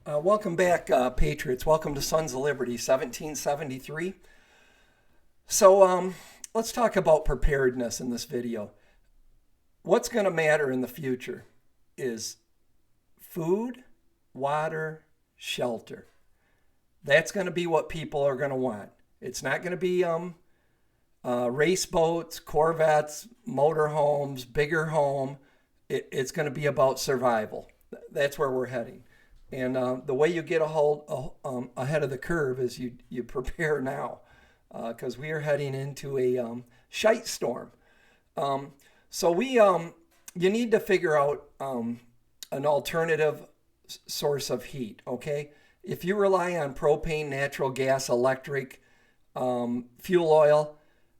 Welcome back, Patriots. Welcome to Sons of Liberty, 1773. So, let's talk about preparedness in this video. What's going to matter in the future is food, water, shelter. That's going to be what people are going to want. It's not going to be race boats, Corvettes, motorhomes, bigger home. It's going to be about survival. That's where we're heading. And the way you get ahead of the curve is you prepare now, because we are heading into a shite storm. So you need to figure out an alternative source of heat. Okay, if you rely on propane, natural gas, electric, fuel oil,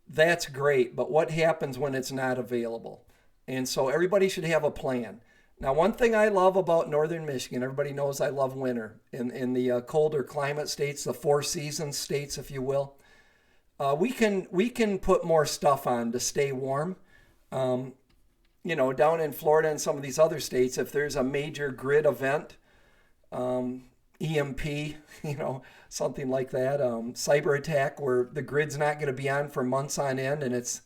that's great. But what happens when it's not available? And so everybody should have a plan. Now, one thing I love about northern Michigan, everybody knows I love winter. In the colder climate states, the four seasons states, if you will, we can put more stuff on to stay warm. Down in Florida and some of these other states, if there's a major grid event, EMP, something like that, cyber attack where the grid's not going to be on for months on end, and it's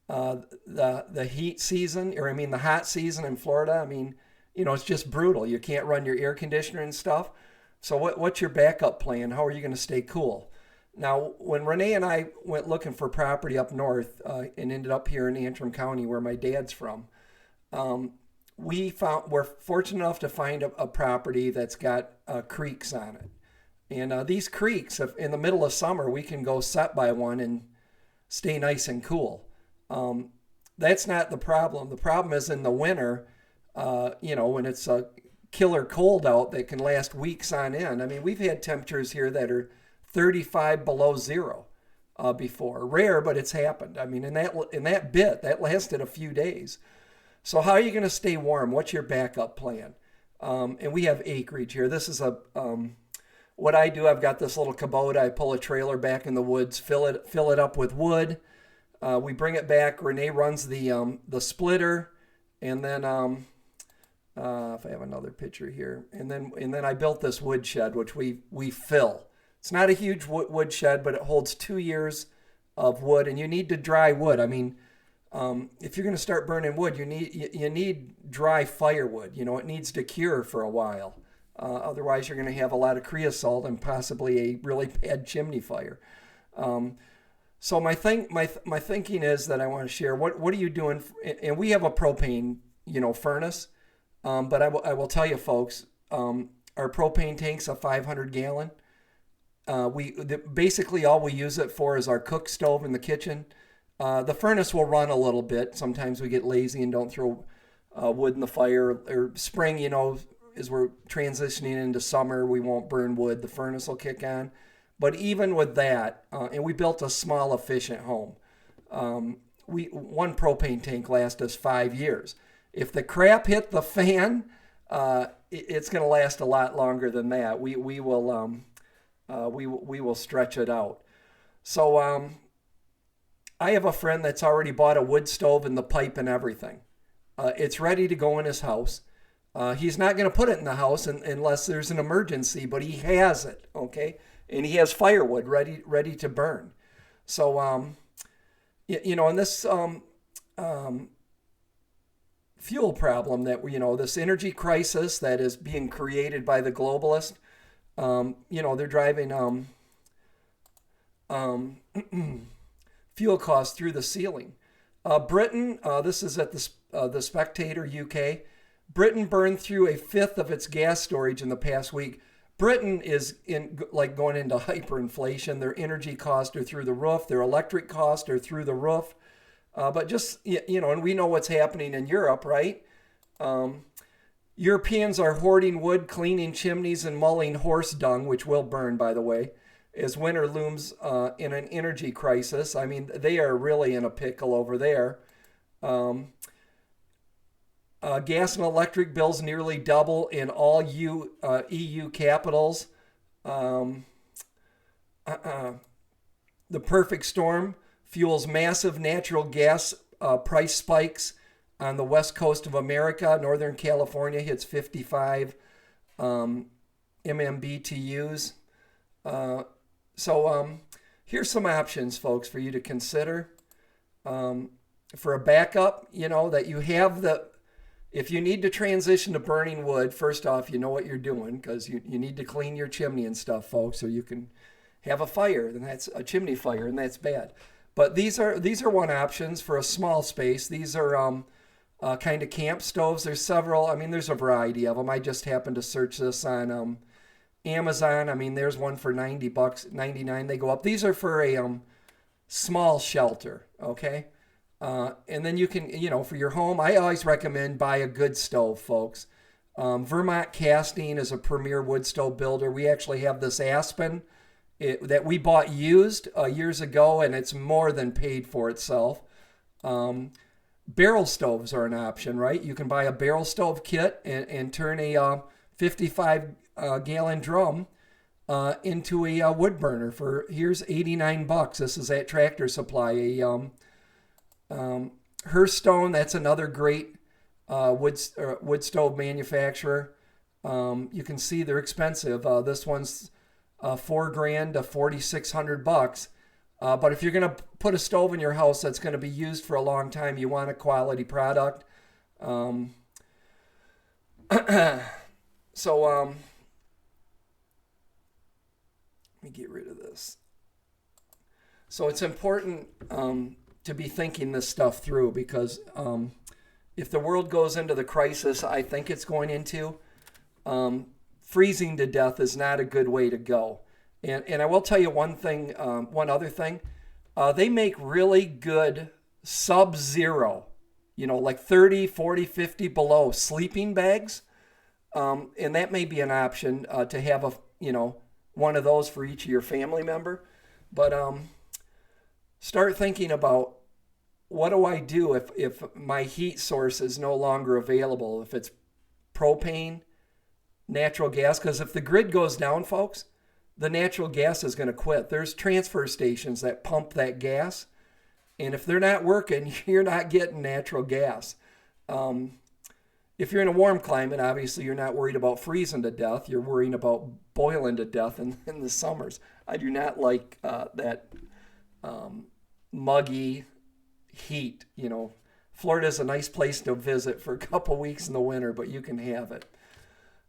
the heat season, or I mean the hot season in Florida. I mean, it's just brutal. You can't run your air conditioner and stuff. So what's your backup plan? How are you going to stay cool? Now, when Renee and I went looking for property up north and ended up here in Antrim County, where my dad's from, we're fortunate enough to find a property that's got creeks on it. And these creeks, if in the middle of summer, we can go set by one and stay nice and cool. That's not the problem. The problem is in the winter, when it's a killer cold out that can last weeks on end. I mean, we've had temperatures here that are 35 below zero before. Rare, but it's happened. I mean, in that bit, that lasted a few days. So how are you going to stay warm? What's your backup plan? And we have acreage here. This is what I do. I've got this little Kubota. I pull a trailer back in the woods, fill it up with wood. We bring it back. Renee runs the splitter, and then if I have another picture here, and then I built this wood shed, which we fill. It's not a huge wood shed, but it holds 2 years of wood, and you need to dry wood. I mean, if you're going to start burning wood, you need dry firewood. It needs to cure for a while. Otherwise, you're going to have a lot of creosote and possibly a really bad chimney fire. So my thinking is that I want to share what are you doing, and we have a propane furnace, but I will tell you folks, our propane tank's a 500 gallon. Basically all we use it for is our cook stove in the kitchen. The furnace will run a little bit. Sometimes we get lazy and don't throw wood in the fire, or spring, as we're transitioning into summer, we won't burn wood. The furnace will kick on. But even with that, and we built a small, efficient home. One propane tank lasts us 5 years. If the crap hit the fan, it's going to last a lot longer than that. We will stretch it out. So I have a friend that's already bought a wood stove and the pipe and everything. It's ready to go in his house. He's not going to put it in the house unless there's an emergency, but he has it. Okay. And he has firewood ready to burn. So, in this fuel problem that this energy crisis that is being created by the globalists, they're driving fuel costs through the ceiling. Britain, this is at the Spectator UK. Britain burned through a fifth of its gas storage in the past week. Britain is going into hyperinflation. Their energy costs are through the roof. Their electric costs are through the roof. But just, and we know what's happening in Europe, right? Europeans are hoarding wood, cleaning chimneys, and mulling horse dung, which will burn, by the way, as winter looms in an energy crisis. I mean, they are really in a pickle over there. Gas and electric bills nearly double in all EU capitals. The perfect storm fuels massive natural gas price spikes on the west coast of America. Northern California hits 55. MMBTUs. So here's some options, folks, for you to consider. For a backup, that you have if you need to transition to burning wood, first off, you know what you're doing, because you need to clean your chimney and stuff, folks, so you can have a fire, and that's a chimney fire, and that's bad. But these are one options for a small space. These are kind of camp stoves. There's several. There's a variety of them. I just happened to search this on Amazon. There's one for $90, $99. They go up. These are for a small shelter, okay? And then you can, for your home, I always recommend buy a good stove, folks. Vermont Casting is a premier wood stove builder. We actually have this Aspen that we bought used years ago, and it's more than paid for itself. Barrel stoves are an option, right? You can buy a barrel stove kit and turn a 55-gallon drum into a wood burner for, here's $89. This is at Tractor Supply. Hearthstone, that's another great wood stove manufacturer. You can see they're expensive. This one's $4,000 to $4,600. But if you're going to put a stove in your house that's going to be used for a long time, you want a quality product. Let me get rid of this. So it's important to be thinking this stuff through, because if the world goes into the crisis I think it's going into, freezing to death is not a good way to go. And I will tell you one other thing. They make really good sub-zero, like 30, 40, 50 below sleeping bags. And that may be an option to have one of those for each of your family member. But start thinking about, what do I do if my heat source is no longer available? If it's propane, natural gas, because if the grid goes down, folks, the natural gas is going to quit. There's transfer stations that pump that gas, and if they're not working, you're not getting natural gas. If you're in a warm climate, obviously you're not worried about freezing to death. You're worrying about boiling to death in the summers. I do not like that muggy heat. Florida's a nice place to visit for a couple weeks in the winter, but you can have it.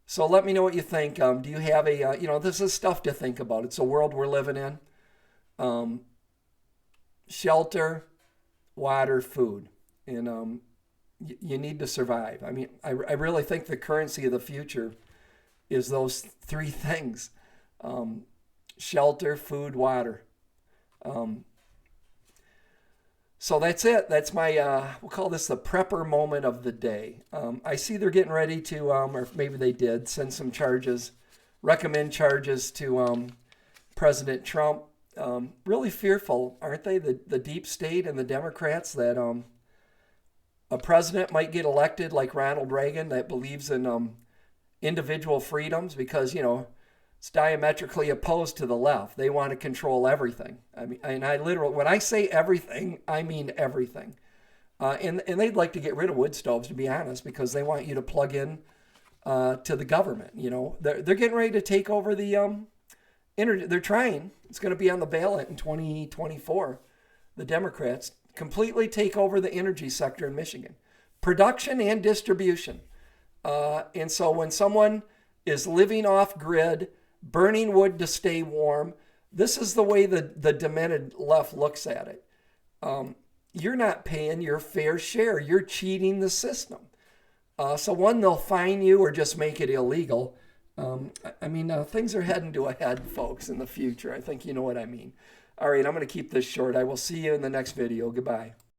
So let me know what you think. Do you have this is stuff to think about. It's a world we're living in. Shelter, water, food, and you need to survive. I really think the currency of the future is those three things: shelter, food, water. So that's it. That's my, we'll call this the prepper moment of the day. I see they're getting ready to, or maybe they did, send some charges, recommend charges to President Trump. Really fearful, aren't they? The deep state and the Democrats, that a president might get elected like Ronald Reagan that believes in individual freedoms, because, it's diametrically opposed to the left. They want to control everything. I literally, when I say everything, I mean everything. And they'd like to get rid of wood stoves, to be honest, because they want you to plug in to the government. They're getting ready to take over the energy. They're trying. It's going to be on the ballot in 2024. The Democrats completely take over the energy sector in Michigan, production and distribution. And so when someone is living off grid, burning wood to stay warm, this is the way the demented left looks at it. You're not paying your fair share. You're cheating the system. So one, they'll fine you or just make it illegal. Things are heading to a head, folks, in the future. I think you know what I mean. All right, I'm going to keep this short. I will see you in the next video. Goodbye.